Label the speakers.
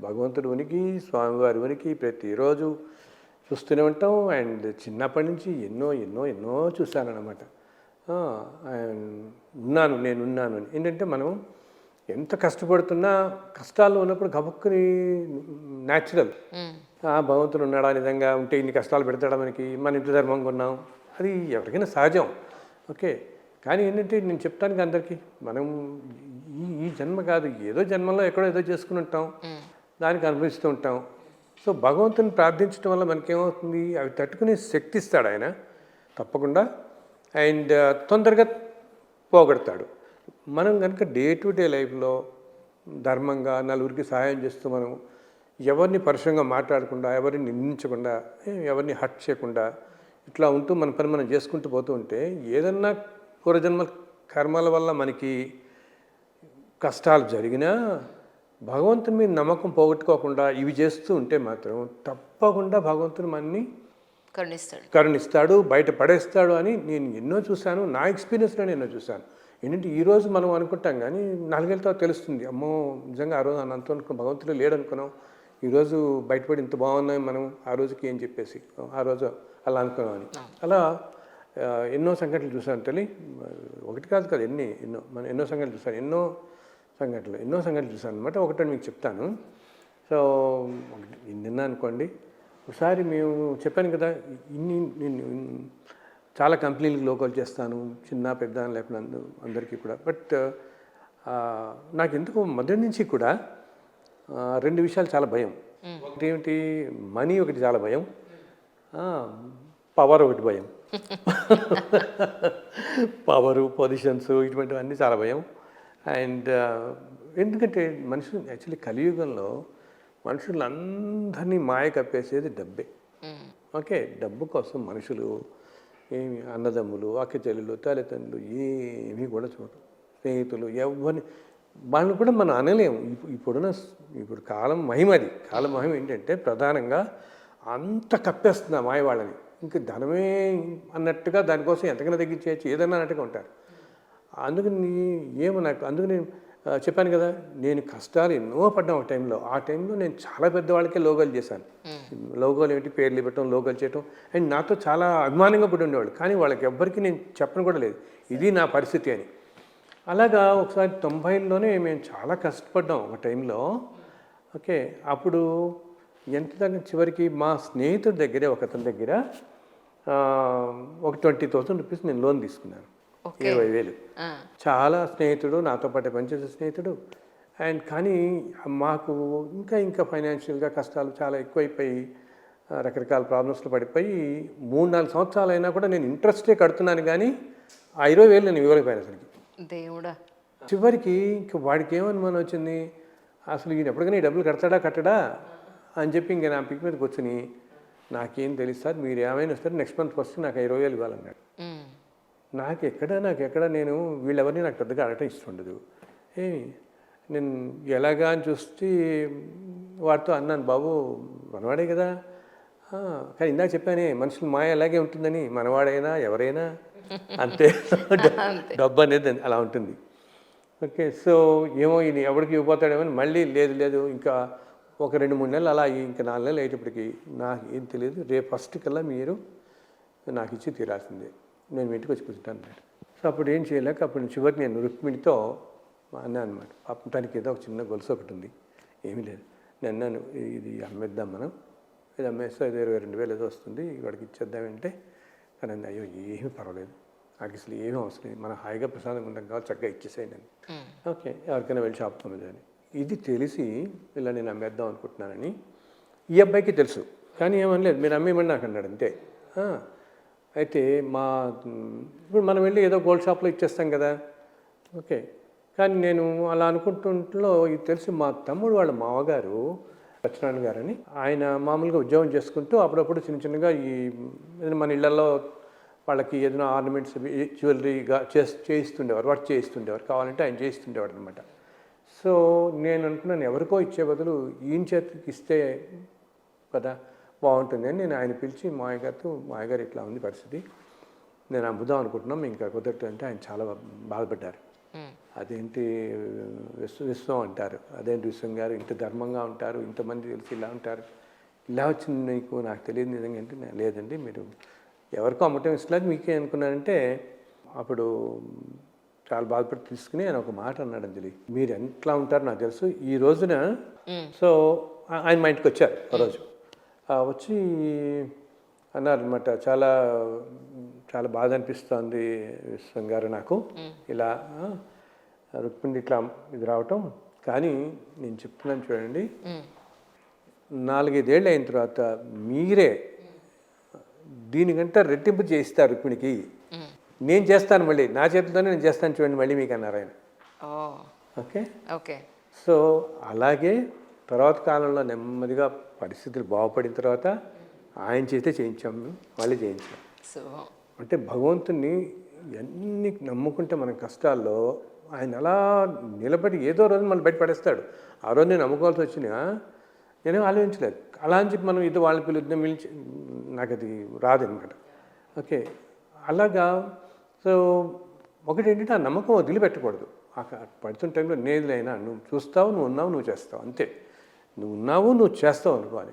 Speaker 1: భగవంతుడి ఉనికి, స్వామివారి ఉనికి ప్రతిరోజు చూస్తూనే ఉంటాం. అండ్ చిన్నప్పటి నుంచి ఎన్నో ఎన్నో ఎన్నో చూశానన్నమాట. నేనున్నాను అని. ఏంటంటే మనం ఎంత కష్టపడుతున్నా కష్టాల్లో ఉన్నప్పుడు గబుక్కుని న్యాచురల్ భగవంతుడు ఉన్నాడా, నిజంగా ఉంటే ఇన్ని కష్టాలు పెడతాడా మనకి, మన ఇంటి ధర్మంగా ఉన్నాం, అది ఎవరికైనా సహజం. ఓకే, కానీ ఏంటంటే నేను చెప్తాను అందరికీ, మనం ఈ ఈ జన్మ కాదు, ఏదో జన్మలో ఎక్కడో ఏదో చేసుకుని ఉంటాం, దానికి అనుభవిస్తూ ఉంటాం. సో భగవంతుని ప్రార్థించడం వల్ల మనకేమవుతుంది, అవి తట్టుకునే శక్తి ఇస్తాడు ఆయన తప్పకుండా. అండ్ తొందరగా పోగొడతాడు. మనం కనుక డే టు డే లైఫ్లో ధర్మంగా నలుగురికి సహాయం చేస్తూ, మనం ఎవరిని పరుషంగా మాట్లాడకుండా, ఎవరిని నిందించకుండా, ఎవరిని హర్ట్ చేయకుండా ఇట్లా ఉంటూ మన పని మనం చేసుకుంటూ పోతూ ఉంటే, ఏదన్నా పూర్వజన్మ కర్మల వల్ల మనకి కష్టాలు జరిగినా భగవంతుని మీద నమ్మకం పోగొట్టుకోకుండా ఇవి చేస్తూ ఉంటే మాత్రం తప్పకుండా భగవంతుని మనని కరుణిస్తాడు, బయట పడేస్తాడు అని నేను ఎన్నో చూశాను. నా ఎక్స్పీరియన్స్లో ఎన్నో చూశాను. ఏంటంటే ఈరోజు మనం అనుకుంటాం, కానీ 4 ఏళ్ళ తర్వాత తెలుస్తుంది, అమ్మో నిజంగా ఆ రోజు అంత అనుకున్నాం, భగవంతుడు లేడనుకున్నాం, ఈరోజు బయటపడి ఇంత బాగున్నాయి మనం ఆ రోజుకి ఏం చెప్పేసి ఆ రోజు అలా అనుకున్నాం అని. అలా ఎన్నో సంఘటనలు చూశాను తల్లి. ఒకటి కాదు కదా, ఎన్నో సంఘటనలు చూశాను, ఎన్నో సంఘటనలు చూశాను అనమాట. ఒకటి మీకు చెప్తాను. సో నిన్న అనుకోండి, ఒకసారి మేము చెప్పాను కదా, నేను చాలా కంపెనీలకు లోకల్ చేస్తాను, చిన్న పెద్ద లేకుండా అందరికీ కూడా. బట్ నాకు ఎందుకు మొదటి నుంచి కూడా 2 విషయాలు చాలా భయం. ఒకటి ఏమిటి, మనీ ఒకటి చాలా భయం, పవర్ ఒకటి భయం. పవరు, పొజిషన్స్ ఇటువంటివన్నీ చాలా భయం. అండ్ ఎందుకంటే మనుషులు యాక్చువల్లీ కలియుగంలో మనుషులందరినీ మాయ కప్పేసేది డబ్బే. ఓకే, డబ్బు కోసం మనుషులు ఏమి అన్నదమ్ములు, అక్కచెల్లెలు, తల్లిదండ్రులు ఏమీ కూడా చూడరు, స్నేహితులు ఎవరిని వాళ్ళని కూడా మనం అనలేము. ఇప్పుడు కాలం మహిమది. కాలం మహిమ ఏంటంటే ప్రధానంగా అంత కప్పేస్తుంది ఆ మాయ వాళ్ళని. ఇంకా ధనమే అన్నట్టుగా దానికోసం ఎంతకైనా తగ్గించేయచ్చు, ఏదన్నా అన్నట్టుగా ఉంటారు. అందుకని అందుకు నేను చెప్పాను కదా, నేను కష్టాలు ఎన్నో పడ్డాను ఒక టైంలో. ఆ టైంలో నేను చాలా పెద్దవాళ్ళకే లోగోలు చేశాను. లోగోలు ఏమిటి, పేర్లు ఇవ్వటం, లోగోలు చేయటం. అండ్ నాతో చాలా అభిమానంగా కూడా ఉండేవాళ్ళు, కానీ వాళ్ళకి ఎవ్వరికి నేను చెప్పను కూడా లేదు ఇది నా పరిస్థితి అని. అలాగా ఒకసారి 90లోనే మేము చాలా కష్టపడ్డాం ఒక టైంలో. ఓకే, అప్పుడు ఎంత దగ్గర చివరికి మా స్నేహితుడి దగ్గరే ఒకతని దగ్గర ఒక 20,000 రూపీస్ నేను లోన్ తీసుకున్నాను. 20,000. చాలా స్నేహితుడు, నాతో పాటు పనిచేసే స్నేహితుడు. అండ్ కానీ మాకు ఇంకా ఫైనాన్షియల్గా కష్టాలు చాలా ఎక్కువైపోయి రకరకాల ప్రాబ్లమ్స్లో పడిపోయి 3-4 సంవత్సరాలు అయినా కూడా నేను ఇంట్రెస్టే కడుతున్నాను, కానీ ఆ 20,000 నేను ఇవ్వలేకపోయాను అసలుకి. దేవుడా, చివరికి ఇంక వాడికి ఏమనుమానం వచ్చింది, అసలు ఈయన ఎప్పటికైనా ఈ డబ్బులు కట్టడా అని చెప్పి ఇంకా నా పిక్ మీద కూర్చుని, నాకేం తెలుసు సార్, మీరు ఏమైనా వస్తారు, నెక్స్ట్ మంత్ ఫస్ట్ నాకు 20,000 ఇవ్వాలన్నాడు. నాకెక్కడ నేను వీళ్ళెవరిని నాకు పెద్దగా అడగటం ఇష్టం ఉండదు. నేను ఎలాగా అని చూస్తే వాడితో అన్నాను, బాబు మనవాడే కదా, కానీ ఇందాక చెప్పానే మనుషులు మాయ అలాగే ఉంటుందని, మనవాడైనా ఎవరైనా అంతే, డబ్బు అనేది అలా ఉంటుంది. ఓకే, సో ఏమో ఈయన ఎవరికి ఇవ్వబోతాడేమో, మళ్ళీ లేదు ఇంకా ఒక 2-3 నెలలు అలా ఇంకా 4 నెలలు అయ్యేటప్పటికి నాకు ఏం తెలియదు, రేపు ఫస్ట్ కల్లా మీరు నాకు ఇచ్చి తీరాల్సిందే, నేను ఇంటికి వచ్చి కూర్చుంటాను అన్నాడు. సో అప్పుడు ఏం చేయలేక అప్పుడు చివరికి నేను రుక్మిణితో అన్నా అనమాట. పాపం తనకి ఏదో ఒక చిన్న గొలుసు ఒకటి ఉంది, ఏమీ లేదు. నేను అన్నాను, ఇది అమ్మేద్దాం మనం, ఇది అమ్మేస్తే 22,000 ఏదో వస్తుంది, వాడికి ఇచ్చేద్దామంటే కానీ అయ్యో ఏమీ పర్వాలేదు, నాకు అసలు ఏమీ అవసరం లేదు, మనం హాయిగా ప్రశాంతంగా ఉంటాం కాబట్టి చక్కగా ఇచ్చేసాయి నేను. ఓకే, ఎవరికైనా వెళ్ళి షాప్ కొమ్మేదని. ఇది తెలిసి ఇలా నేను అమ్మేద్దాం అనుకుంటున్నానని ఈ అబ్బాయికి తెలుసు, కానీ ఏమనలేదు, మీరు అమ్మేయమని నాకు అన్నాడు అంతే. అయితే ఇప్పుడు మనం వెళ్ళి ఏదో గోల్డ్ షాప్లో ఇచ్చేస్తాం కదా. ఓకే, కానీ నేను అలా అనుకుంటుంట్లో ఇది తెలిసి మా తమ్ముడు వాళ్ళ మామగారు సత్యనారాయణ గారని, ఆయన మామూలుగా ఉద్యోగం చేసుకుంటూ అప్పుడప్పుడు చిన్నగా ఈ మన ఇళ్లలో వాళ్ళకి ఏదైనా ఆర్నమెంట్స్ జ్యువెలరీగా చేయిస్తుండేవారు, వర్క్ చేయిస్తుండేవారు, కావాలంటే ఆయన చేయిస్తుండేవాడు అనమాట. సో నేను అనుకున్నాను, ఎవరికో ఇచ్చే బదులు ఈయన చేతికి ఇస్తే కదా బాగుంటుంది అని నేను ఆయన పిలిచి మాయగారు ఇట్లా ఉంది పరిస్థితి, నేను అమ్ముదాం అనుకుంటున్నాం, ఇంకా కుదరదు అంటే ఆయన చాలా బాధపడ్డారు. అదేంటి విశ్వం అంటారు, అదేంటి విశ్వం గారు ఇంత ధర్మంగా ఉంటారు, ఇంతమంది తెలిసి ఇలా ఉంటారు, ఇలా వచ్చింది నీకు నాకు తెలియదు నిజంగా అంటే, లేదండి మీరు ఎవరికో అమ్మటం ఇష్టలేదు మీకే అనుకున్నానంటే అప్పుడు చాలా బాధపడి తీసుకుని ఆయన ఒక మాట అన్నాడు అంజలి, మీరు ఎట్లా ఉంటారో నాకు తెలుసు ఈ రోజున. సో ఆయన మా ఇంటికి వచ్చారు ఆ రోజు, వచ్చి అన్నారనమాట, చాలా చాలా బాధ అనిపిస్తుంది విశ్వం గారు నాకు ఇలా రుక్మిణి ఇట్లా ఇది రావటం, కానీ నేను చెప్తున్నాను చూడండి 4-5 ఏళ్ళు అయిన తర్వాత మీరే దీనికంటే రెట్టింపు చేయిస్తారు రుక్మిణికి, నేను చేస్తాను మళ్ళీ నా చేతులతోనే నేను చేస్తాను చూడండి మళ్ళీ మీకు అన్నారు ఆయన. Okay
Speaker 2: okay.
Speaker 1: సో అలాగే తర్వాత కాలంలో నెమ్మదిగా పరిస్థితులు బాగుపడిన తర్వాత ఆయన చేస్తే చేయించాము, మళ్ళీ చేయించాం. అంటే భగవంతుని ఎన్ని నమ్ముకుంటే మన కష్టాల్లో ఆయన అలా నిలబడి ఏదో రోజు మనం బయటపడేస్తాడు. ఆ రోజు నేను నమ్ముకోవాల్సి వచ్చినా నేనేం ఆలోచించలేదు. అలా అని చెప్పి మనం ఇది వాళ్ళని పిలుద్దాం పిలిచి నాకు అది రాదనమాట. ఓకే అలాగా. సో ఒకటి ఏంటంటే ఆ నమ్మకం వదిలిపెట్టకూడదు. పడుతున్న టైంలో నేదులైనా నువ్వు చూస్తావు, నువ్వు ఉన్నావు, నువ్వు చేస్తావు, అంతే. నువ్వు ఉన్నావు, నువ్వు చేస్తావు అనుకోవాలి.